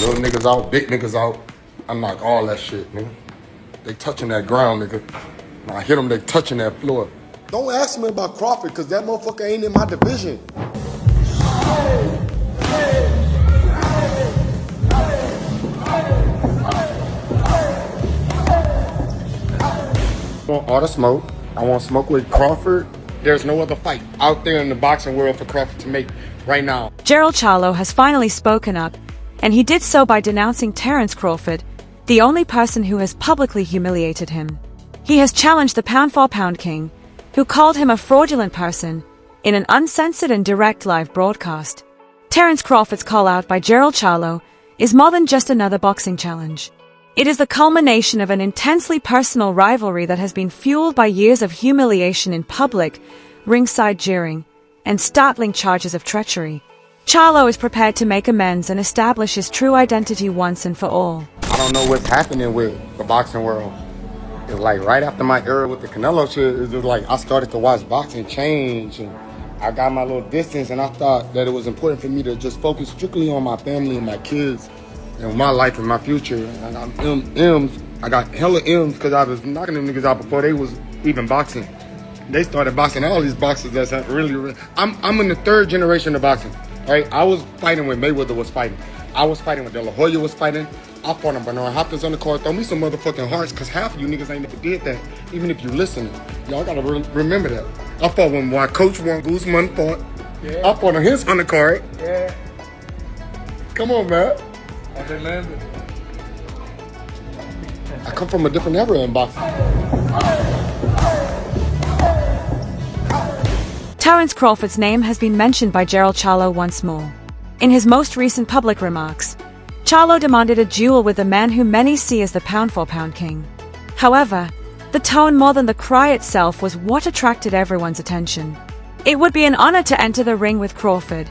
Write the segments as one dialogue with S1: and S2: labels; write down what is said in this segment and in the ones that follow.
S1: Little niggas out, big niggas out. I knock all that shit, nigga. They touching that ground, nigga. When I hit them, they touching that floor. Don't ask me about Crawford, because that motherfucker ain't in my division. I want all the smoke. I want smoke with Crawford. There's no other fight out there in the boxing world for Crawford to make right now.
S2: Jermell Charlo has finally spoken up, and he did so by denouncing Terence Crawford, the only person who has publicly humiliated him. He has challenged the pound-for-pound king, who called him a fraudulent person, in an uncensored and direct live broadcast. Terence Crawford's call-out by Jermell Charlo is more than just another boxing challenge. It is the culmination of an intensely personal rivalry that has been fueled by years of humiliation in public, ringside jeering, and startling charges of treachery. Charlo is prepared to make amends and establish his true identity once and for all.
S1: I don't know what's happening with the boxing world. It's like right after my era with the Canelo shit, it's just like I started to watch boxing change, and I got my little distance, and I thought that it was important for me to just focus strictly on my family and my kids and my life and my future. And I got M's. I got hella M's because I was knocking them niggas out before they was even boxing. They started boxing. All these boxers that's really. I'm in the third generation of boxing. Right? I was fighting when Mayweather was fighting. I was fighting when De La Hoya was fighting. I fought on Bernard Hopkins on the card. Throw me some motherfucking hearts, because half of you niggas ain't never did that. Even if you listening, y'all gotta remember that. I fought when my coach Juan Guzman fought. Yeah. I fought on his undercard. Yeah. Come on, man.
S3: I remember.
S1: I come from a different era in boxing.
S2: Terence Crawford's name has been mentioned by Jermell Charlo once more. In his most recent public remarks, Charlo demanded a duel with the man who many see as the pound-for-pound king. However, the tone more than the cry itself was what attracted everyone's attention. It would be an honor to enter the ring with Crawford,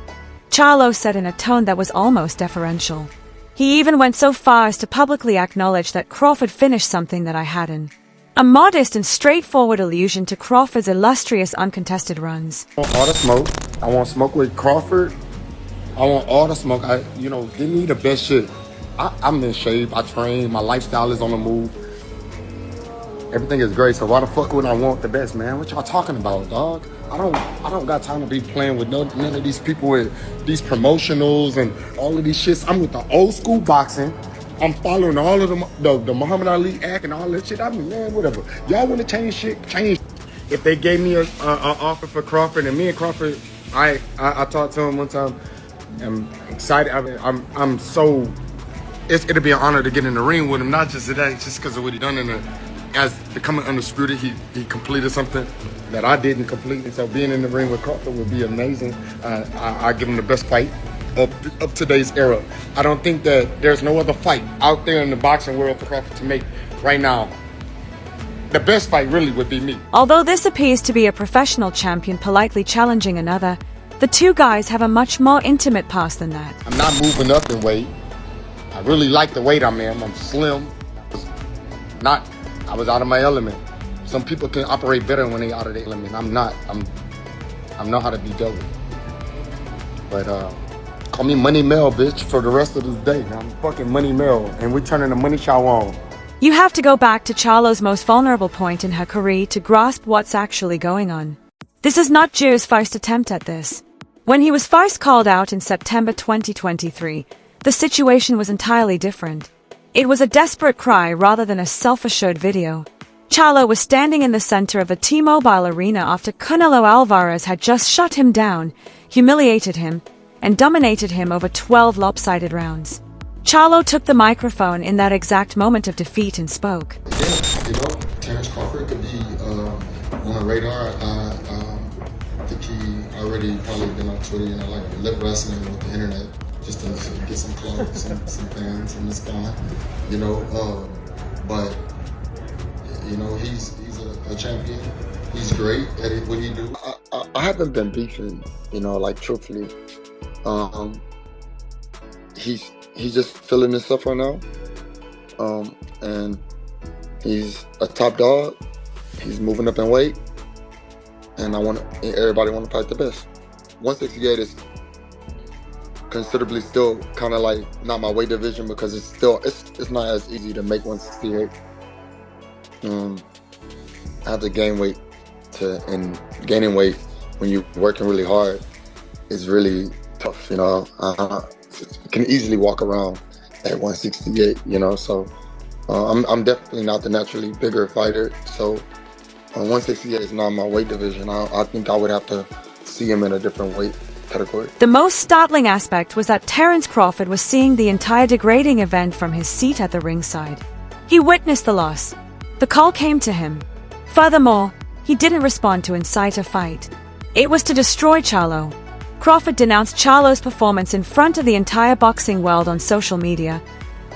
S2: Charlo said in a tone that was almost deferential. He even went so far as to publicly acknowledge that Crawford finished something that I hadn't. A modest and straightforward allusion to Crawford's illustrious uncontested runs.
S1: I want all the smoke. I want smoke with Crawford. I want all the smoke. Give me the best shit. I'm in shape. I train. My lifestyle is on the move. Everything is great. So why the fuck would I want the best, man? What y'all talking about, dog? I don't got time to be playing with none of these people with these promotionals and all of these shits. I'm with the old school boxing. I'm following all of the Muhammad Ali Act and all that shit. I mean, man, whatever. Y'all want to change shit? Change. If they gave me an offer for Crawford, and me and Crawford, I talked to him one time. I'm excited. I'm so. It'll be an honor to get in the ring with him, not just today, just because of what he done as becoming undisputed. He completed something that I didn't complete, and so being in the ring with Crawford would be amazing. I give him the best fight of today's era. I don't think that there's no other fight out there in the boxing world for Crawford to make right now. The best fight really would be me.
S2: Although this appears to be a professional champion politely challenging another, the two guys have a much more intimate past than that.
S1: I'm not moving up in weight. I really like the weight I'm in. I'm slim. I was out of my element. Some people can operate better when they out of their element. I'm not. I know how to be dealt with. But call me Money Mel, bitch, for the rest of this day. I'm fucking Money Mel, and we're turning the money show on.
S2: You have to go back to Charlo's most vulnerable point in her career to grasp what's actually going on. This is not Jer's first attempt at this. When he was first called out in September 2023, the situation was entirely different. It was a desperate cry rather than a self-assured video. Charlo was standing in the center of the T-Mobile Arena after Canelo Alvarez had just shut him down, humiliated him, and dominated him over 12 lopsided rounds. Charlo took the microphone in that exact moment of defeat and spoke.
S1: Yeah, Terence Crawford could be on the radar. I think he already probably been on Twitter, like lip wrestling with the internet, just to get some clout, some fans, and it's fine, but he's a champion. He's great at what he do. I haven't been beefing, truthfully. He's just feeling himself right now, and he's a top dog. He's moving up in weight, and everybody want to fight the best. 168 is considerably still kind of like not my weight division because it's not as easy to make 168. I have to gain weight and gaining weight when you're working really hard is really tough, you know. You can easily walk around at 168, you know. So I'm definitely not the naturally bigger fighter. So 168 is not my weight division. I think I would have to see him in a different weight category.
S2: The most startling aspect was that Terence Crawford was seeing the entire degrading event from his seat at the ringside. He witnessed the loss. The call came to him. Furthermore, he didn't respond to incite a fight. It was to destroy Charlo. Crawford denounced Charlo's performance in front of the entire boxing world on social media,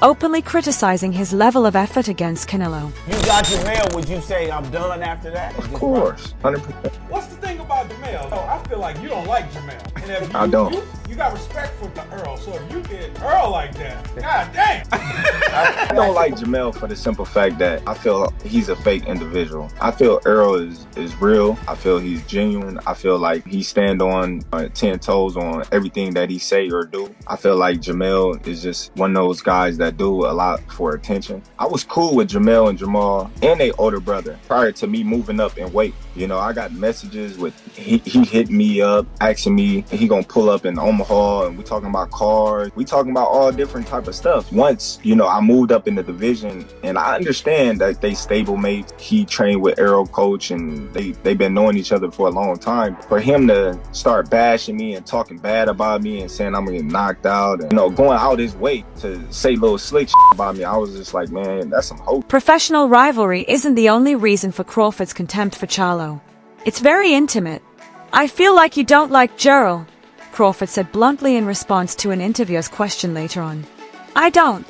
S2: openly criticizing his level of effort against Canelo.
S3: You got Jermell, would you say I'm done after that?
S4: Of course, 100%.
S5: What's the thing about Jermell? I feel like you don't like Jermell. And if
S4: I don't.
S5: You got respect for the Earl, so if you get Earl like that, god damn.
S4: I don't like Jermell for the simple fact that I feel he's a fake individual. I feel Earl is real. I feel he's genuine. I feel like he stand on 10 toes on everything that he say or do. I feel like Jermell is just one of those guys that do a lot for attention. I was cool with Jermell and Jamal and their older brother prior to me moving up in weight. You know, I got messages with he hit me up asking me he gonna pull up in Omaha, and we talking about cars, we talking about all different type of stuff. Once, you know, I moved up in the division, and I understand that they stablemate. He trained with Arrow Coach, and they've been knowing each other for a long time. For him to start bashing me and talking bad about me and saying I'm gonna get knocked out, and, you know, going out his way to say little slick shit about me, I was just like, man, that's some hope.
S2: Professional rivalry isn't the only reason for Crawford's contempt for Charlo. It's very intimate. I feel like you don't like Jermell, Crawford said bluntly in response to an interviewer's question later on. I don't.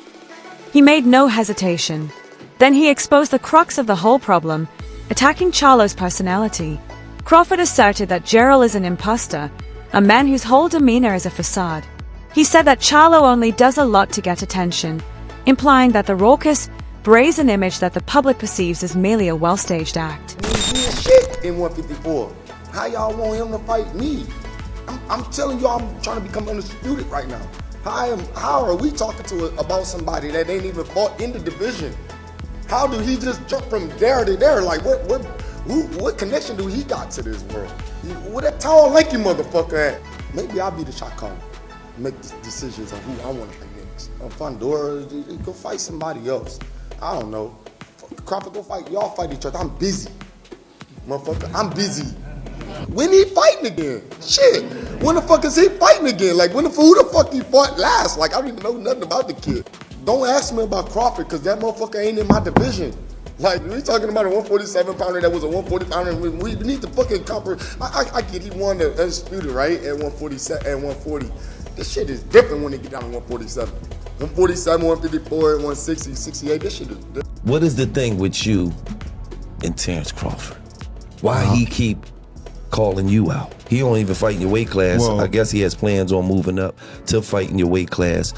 S2: He made no hesitation. Then he exposed the crux of the whole problem, attacking Charlo's personality. Crawford asserted that Jermell is an imposter, a man whose whole demeanor is a facade. He said that Charlo only does a lot to get attention, implying that the raucous, brazen image that the public perceives is merely a well-staged act.
S1: Shit in 154. How y'all want him to fight me? I'm telling you, I'm trying to become undisputed right now. How are we talking about somebody that ain't even fought in the division? How do he just jump from there to there? Like what connection do he got to this world? Where that tall, lanky motherfucker at? Maybe I'll be the shot caller. Make decisions on who I want to fight next. Fondora, go fight somebody else. I don't know. Crawford, go fight. Y'all fight each other. I'm busy. Motherfucker, I'm busy. When he fighting again? Shit. When the fuck is he fighting again? Like, who the fuck he fought last? Like, I don't even know nothing about the kid. Don't ask me about Crawford, because that motherfucker ain't in my division. Like, we talking about a 147 pounder that was a 140 pounder. We need to fucking comprehend. I get he won the undisputed, right? At 147 and 140. This shit is different when they get down to 147. 147, 154, 160, 68. This shit is different.
S6: What is the thing with you and Terence Crawford? Why he keep calling you out? He don't even fight in your weight class.
S7: Well,
S6: I guess he has plans on moving up to fight in your weight class.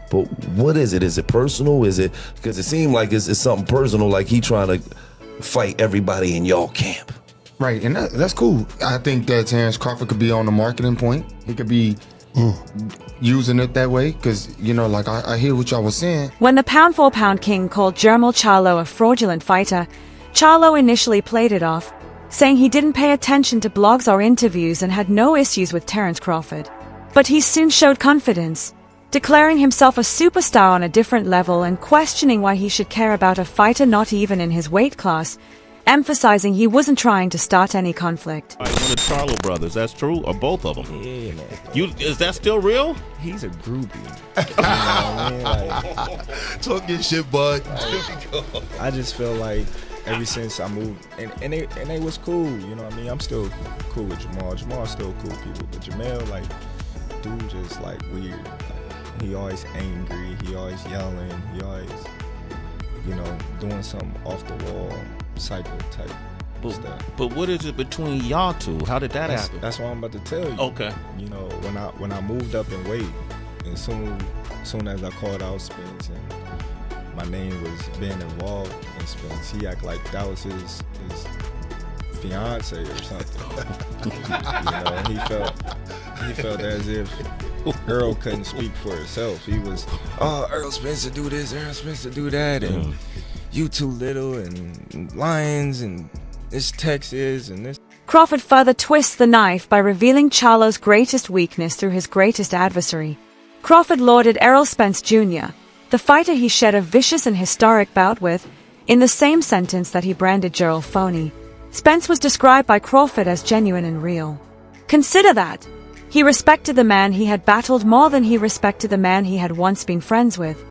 S6: But what is it? Is it personal? Is it because it seemed like it's something personal, like he trying to fight everybody in y'all camp?
S7: Right, and that's cool. I think that Terence Crawford could be on the marketing point. He could be using it that way, because, you know, like I hear what y'all was saying.
S2: When the pound-for-pound king called Jermell Charlo a fraudulent fighter, Charlo initially played it off, saying he didn't pay attention to blogs or interviews and had no issues with Terence Crawford. But he soon showed confidence, declaring himself a superstar on a different level and questioning why he should care about a fighter not even in his weight class, emphasizing he wasn't trying to start any conflict.
S8: One of the Charlo brothers, that's true, or both of them?
S9: Yeah, man.
S8: Is that still real?
S9: He's a groupie. You know what I mean? Like,
S6: Talk your shit, bud.
S9: I just feel like ever since I moved, and they was cool, you know what I mean? I'm still cool with Jamal. Jamal's still cool people, but Jermell, like, dude just, like, weird. Like, he always angry, he always yelling, he always, you know, doing something off the wall, psycho type stuff.
S8: But what is it between y'all two? How did that happen?
S9: That's what I'm about to tell you.
S8: Okay.
S9: You know, when I moved up in weight, and soon as I called out Spence and my name was being involved in Spence, he acted like that was his fiance or something. You know, he felt as if Earl couldn't speak for himself. He was, oh, Earl Spence to do this, Earl Spence to do that, and you too little, and Lions, and this Texas, and this.
S2: Crawford further twists the knife by revealing Charlo's greatest weakness through his greatest adversary. Crawford lauded Errol Spence Jr., the fighter he shared a vicious and historic bout with, in the same sentence that he branded Jermell phony. Spence was described by Crawford as genuine and real. Consider that. He respected the man he had battled more than he respected the man he had once been friends with.